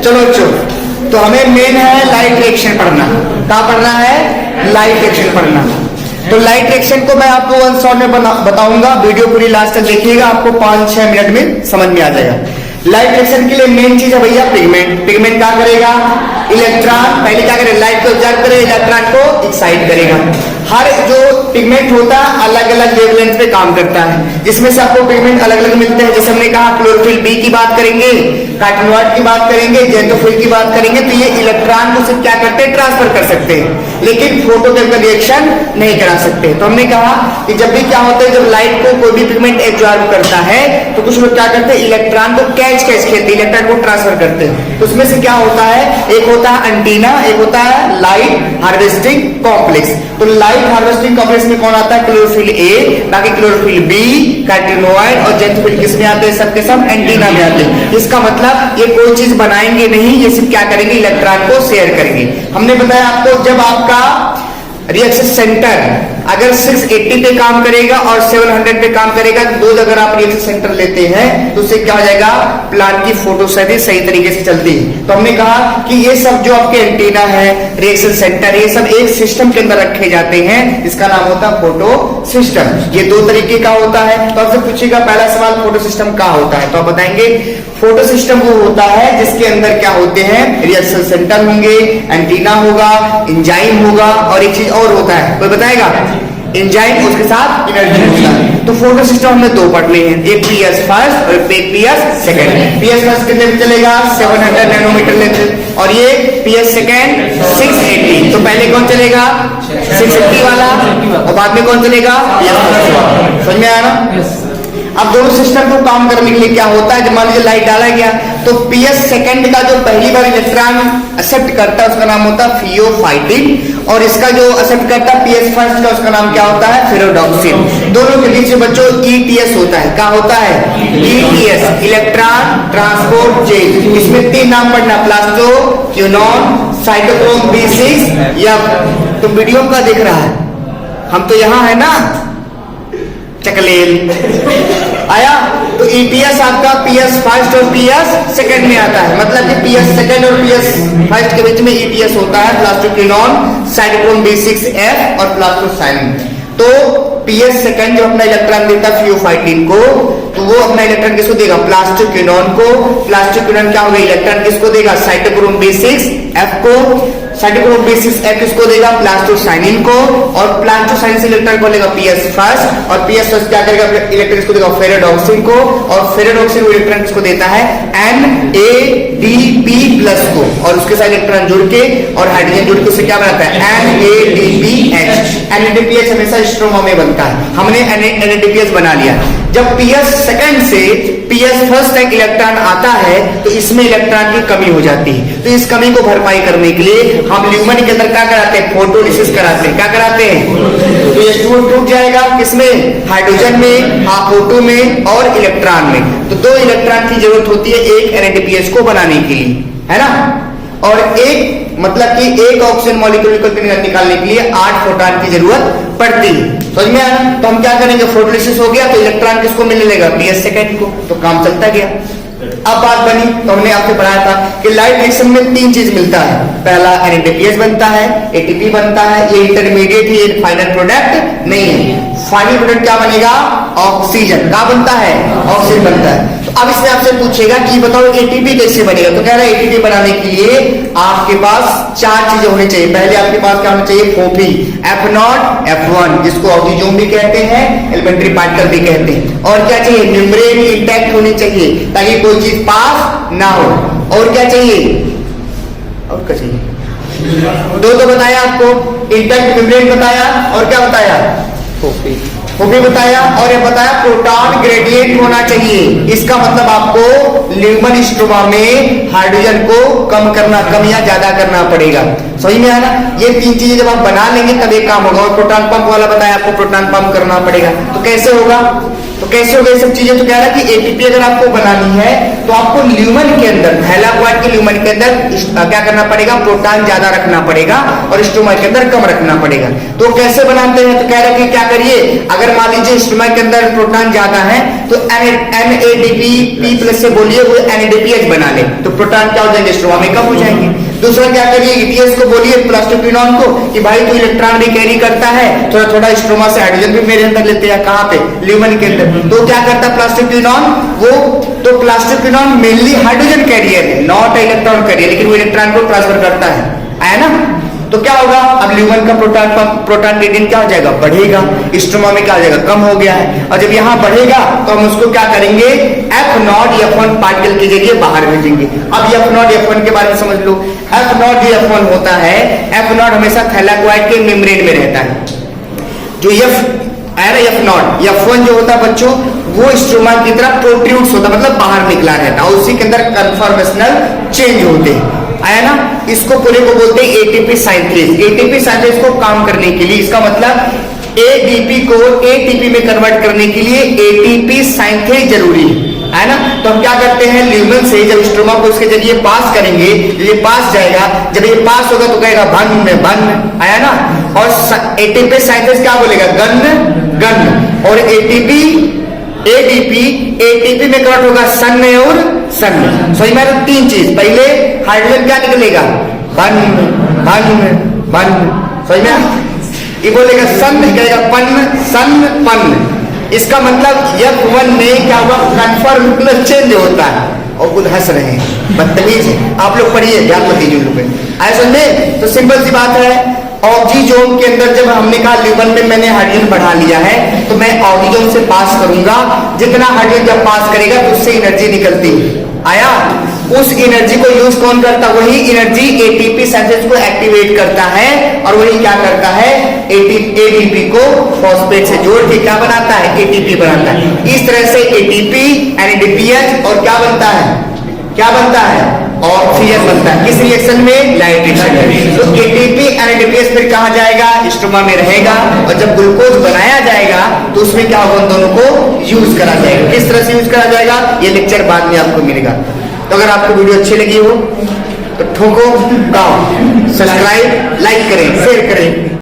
चलो बच्चों, तो हमें मेन है लाइट रिएक्शन पढ़ना। क्या पढ़ना है? लाइट रिएक्शन पढ़ना। तो लाइट रिएक्शन को मैं आपको वन शॉट में बताऊंगा, वीडियो पूरी लास्ट तक देखिएगा, आपको 5-6 मिनट में समझ में आ जाएगा। लाइट रिएक्शन के लिए मेन चीज है भैया पिगमेंट। पिगमेंट क्या करेगा? इलेक्ट्रॉन पहले क्या करे? लाइट को ऑब्जर्व करे, इलेक्ट्रॉन को एक्साइट करेगा। हर जो पिगमेंट होता है अलग अलग वेवलेंथ पे काम करता है, जिसमें से आपको पिगमेंट अलग अलग मिलते हैं। जैसे हमने कहा क्लोरोफिल बी की बात करेंगे, कार्टिनोइड की बात करेंगे, ज़ेंथोफिल की बात करेंगे, तो ये इलेक्ट्रॉन को सिर्फ क्या करते हैं? ट्रांसफर कर सकते हैं, लेकिन फोटोकेमिकल रिएक्शन नहीं करा सकते। तो हमने कहा कि जब भी क्या होता है, जब लाइट को कोई भी पिगमेंट एब्जॉर्ब करता है तो कुछ लोग क्या करते हैं? इलेक्ट्रॉन को कैच खेलते, इलेक्ट्रॉन को ट्रांसफर करते हैं। तो उसमें से क्या होता है? एक होता है एंटीना, एक होता है लाइट हार्वेस्टिंग कॉम्प्लेक्स। तो लाइट हार्वेस्टिंग कॉम्प्लेक्स में कौन आता है? क्लोरोफिल ए, बाकी क्लोरोफिल बी, कार्टिनोइड और ज़ेंथोफिल किसमें आते हैं? सबके सब एंटीना में आते हैं। इसका मतलब ये कोई चीज बनाएंगे नहीं, ये सिर्फ क्या करेंगे? इलेक्ट्रॉन को शेयर करेंगे। हमने बताया आपको, जब आपका रिएक्शन सेंटर अगर 680 पे काम करेगा और 700 पे काम करेगा, दो अगर आप रिएक्शन सेंटर लेते हैं तो उससे क्या हो जाएगा? प्लांट की फोटोसिंथेसिस सही तरीके से चलती है। तो हमने कहा कि ये सब जो आपके एंटीना है, रिएक्शन सेंटर, ये सब एक सिस्टम के अंदर रखे जाते हैं, इसका नाम होता है फोटो सिस्टम। ये दो तरीके का होता है। तो आपसे पूछेगा पहला सवाल, फोटो सिस्टम क्या होता है? तो आप बताएंगे फोटो सिस्टम वो होता है जिसके अंदर क्या होते हैं? रिएक्शन सेंटर होंगे, एंटीना होगा, एंजाइम होगा और एक चीज और होता है, कोई बताएगा? एंजाइम, उसके साथ एनर्जी होता है। तो फोटो सिस्टम हमने दो पढ़ने हैं, एक पीएस फर्स्ट और एक पीएस सेकंड। पीएस फर्स्ट कितने में चलेगा? 700 नैनोमीटर लेंथ, और ये पीएस सेकंड 680। तो पहले कौन चलेगा? 680 वाला, और बाद में कौन चलेगा? पीएस फर्स्ट वाला। समझ में आया ना? अब दोनों सिस्टम को काम करने के लिए क्या होता है? जब मान लीजिए लाइट डाला गया तो पीएस सेकंड का जो पहली बार इलेक्ट्रॉन एक्सेप्ट करता है उसका नाम होता है फियोफाइटिन, और इसका जो एक्सेप्ट करता है पीएस फर्स्ट का उसका नाम क्या होता है? फेरोडॉक्सिन। दोनों के बीच में बच्चों ईटीएस होता है। क्या होता है? ETS, electron transport chain. इसमें 3 नाम पढ़ना, प्लास्टो, क्यूनॉन, साइटोक्रोम B6 या तुम वीडियो का देख रहा है, हम तो यहाँ है ना चकलेल आया। तो ईटीएस आपका पीएस फर्स्ट और पीएस सेकंड में आता है, मतलब कि पीएस सेकंड और पीएस फर्स्ट के बीच में ईटीएस होता है, प्लास्टोक्विनोन, साइटोक्रोम B6F और प्लास्टोसाइनिन। तो पीएस सेकंड जो अपना इलेक्ट्रॉन देता है फियोफाइटिन को, तो वो अपना इलेक्ट्रॉन किसको देगा? प्लास्टोक्विनोन को। प्लास्टोक्विनोन क्या होगा? इलेक्ट्रॉन किसको देगा? साइटोक्रोम B6F को। साइटोक्रोम B6F किसको देगा? प्लास्टोसाइनिन को। और प्लास्टोसाइनिन से इलेक्ट्रॉन को लेगा पीएस फर्स्ट, और पीएस फर्स्ट क्या करेगा? इलेक्ट्रॉन किसको देगा? फेरोडॉक्सिन को, और फेरोडॉक्सिन इलेक्ट्रॉन किसको देता है? NADP+ को, और उसके साथ इलेक्ट्रॉन जुड़ के और हाइड्रोजन जुड़ के उससे क्या बनाता है? NADPH। NADPH हमेशा स्ट्रोमा में बनता है, हमने NADPH बना लिया। जब पीएस सेकंड से पीएस फर्स्ट तक इलेक्ट्रॉन आता है तो इसमें इलेक्ट्रॉन की कमी हो जाती है। तो इस कमी को भरपाई करने के लिए हम ल्यूमेन के अंदर क्या कराते हैं? फोटोलिसिस कराते हैं। क्या कराते हैं? तो ये टूट जाएगा किसमें? हाइड्रोजन में, फोटो में और इलेक्ट्रॉन में। तो 2 इलेक्ट्रॉन की जरूरत होती है एक NADPH को बनाने के लिए, है ना? और एक मतलब कि एक ऑक्सीजन मॉलिक्यूल निकालने के लिए 8 प्रोटॉन की जरूरत पड़ती है। समझ में आया? तो हम क्या करेंगे? फोटोलिसिस हो गया तो इलेक्ट्रॉन किसको मिलने लगेगा? पीएस सेकंड को। तो काम चलता गया। अब बात बनी, तो हमने आपसे पढ़ाया था कि लाइट रिएक्शन में 3 चीज मिलता है। पहला NADPH बनता है, ATP बनता है, ये इंटरमीडिएट ही, ये फाइनल प्रोडक्ट नहीं है। फाइनल प्रोडक्ट क्या बनेगा? ऑक्सीजन। क्या बनता है? ऑक्सीजन बनता है। तो अब इसमें आपसे पूछेगा कि बताओ ATP कैसे बनेगा? तो कह रहा है ATP बनाने के लिए आपके पास 4 चीजें होनी चाहिए। पहले आपके पास क्या होना चाहिए? फोफी, F0, F1, जिसको ऑक्सीजोम भी कहते हैं, एलिमेंट्री पार्टिकल भी कहते हैं। और क्या चाहिए? मेम्ब्रेन इंटैक्ट होनी चाहिए ताकि कोई चीज पास ना हो। और क्या चाहिए? और क्या चाहिए? 2 तो बताया आपको, इंटैक्ट मेम्ब्रेन बताया, और क्या बताया? फोफी बताया, और ये बताया प्रोटॉन ग्रेडियंट होना चाहिए। इसका मतलब आपको ल्यूमेन स्ट्रोमा में हाइड्रोजन को कम या ज्यादा करना पड़ेगा। समझ में आया ना? ये 3 चीजें जब आप बना लेंगे तब एक काम होगा। और प्रोटॉन पंप वाला बताया आपको, प्रोटॉन पंप करना पड़ेगा। तो कैसे होगा? तो कैसे हो गई सब चीजें? तो कह रहा है कि एटीपी अगर आपको बनानी है तो आपको ल्यूमन के अंदर, थैलाकोइड के ल्यूमन के अंदर क्या करना पड़ेगा? प्रोटॉन ज्यादा रखना पड़ेगा और स्टोमा के अंदर कम रखना पड़ेगा। तो कैसे बनाते हैं? तो कह रहा है कि क्या करिए, अगर मान लीजिए स्टोमा के अंदर प्रोटॉन ज्यादा है तो NADP P प्लस से बोलिए वो NADPH बना ले, तो प्रोटॉन क्या हो जाएंगे? स्टोमा में कम हो जाएंगे। दूसरा क्या करिए, ETS को बोलिए प्लास्टोक्विनोन को कि भाई तू इलेक्ट्रॉन भी कैरी करता है, थोड़ा थोड़ा स्ट्रोमा से हाइड्रोजन भी मेरे अंदर लेते हैं। कहां पे? ल्यूमन के अंदर। तो क्या करता है प्लास्टोक्विनोन? वो तो प्लास्टोक्विनोन मेनली हाइड्रोजन कैरियर है, नॉट इलेक्ट्रॉन कैरियर, लेकिन वो इलेक्ट्रॉन को ट्रांसफर करता है, आया ना? तो क्या होगा? अब ल्यूमन का प्रोटॉन ग्रेडियंट क्या हो जाएगा? बढ़ेगा। स्ट्रोमा में क्या हो जाएगा? कम हो गया है। और जब यहां बढ़ेगा तो हम उसको क्या करेंगे? F0 F1 पार्टिकल के जरिए बाहर भेजेंगे। अब F0 F1 के बारे में समझ लो। F0 जो F1 होता है, F0 हमेशा थैलाकोइड के मेम्ब्रेन में रहता है। जो F0 F1 जो होता है बच्चों, वो स्ट्रोमा की तरफ प्रोट्रूड्स होता है, मतलब बाहर निकला रहता है, उसी के अंदर कन्फॉर्मेशनल चेंज होते हैं, आया ना? इसको पूरे को बोलते हैं एटीपी साइंथेज। एटीपी साइंथेज को काम करने के लिए, इसका मतलब एडीपी को एटीपी में कन्वर्ट करने के लिए एटीपी साइंथेज जरूरी है ना? तो हम क्या करते हैं, ल्यूमन से जब स्ट्रोमा को इसके जरिए पास करेंगे, ये पास जाएगा, जब ये पास होगा तो कहेगा बन, आया ना? और एटीपी साइंथेज क्या बोलेगा? गन। और एटीपी में कन्वर्ट होगा सन में और सन में। सही में? तीन चीज, पहले हाइड्रोजन क्या निकलेगा? बन। सही में? ये बोलेगा सन, कहेगा पन। इसका मतलब F1 में क्या हुआ? कन्फर्मेशनल चेंज होता है। और खुद हंस रहे हैं, बदतमीज है। आप लोग पढ़िए, ध्यान मत दीजिए लोग, आए समझे? तो सिंपल सी बात है, ऑक्सीजोन के अंदर जब हमने कहा ल्यूमन में मैंने हाइड्रोजन बढ़ा लिया है, तो मैं ऑक्सीजन से पास करूंगा। जितना हाइड्रोजन जब पास करेगा तो उससे एनर्जी निकलती आया। उस एनर्जी को यूज कौन करता? वही एनर्जी एटीपी सिंथेसिस को एक्टिवेट करता है, और वही क्या करता है? एडीपी को फॉस्फेट से जोड़ के क्या बनाता है? एटीपी बनाता है। इस तरह से एटीपी, NADPH और क्या बनता है? ऑक्सीजन बनता है। किस रिएक्शन में? लाइट रिएक्शन में। तो एटीपी NADPH फिर कहां जाएगा? स्टोमा में रहेगा। और जब ग्लूकोज बनाया जाएगा तो उसमें क्या होगा? उन दोनों को यूज करा जाएगा। किस तरह से यूज करा जाएगा? ये लेक्चर बाद में आपको मिलेगा। तो अगर आपको वीडियो अच्छी लगी हो तो ठोको, सब्सक्राइब, लाइक करें, शेयर करें।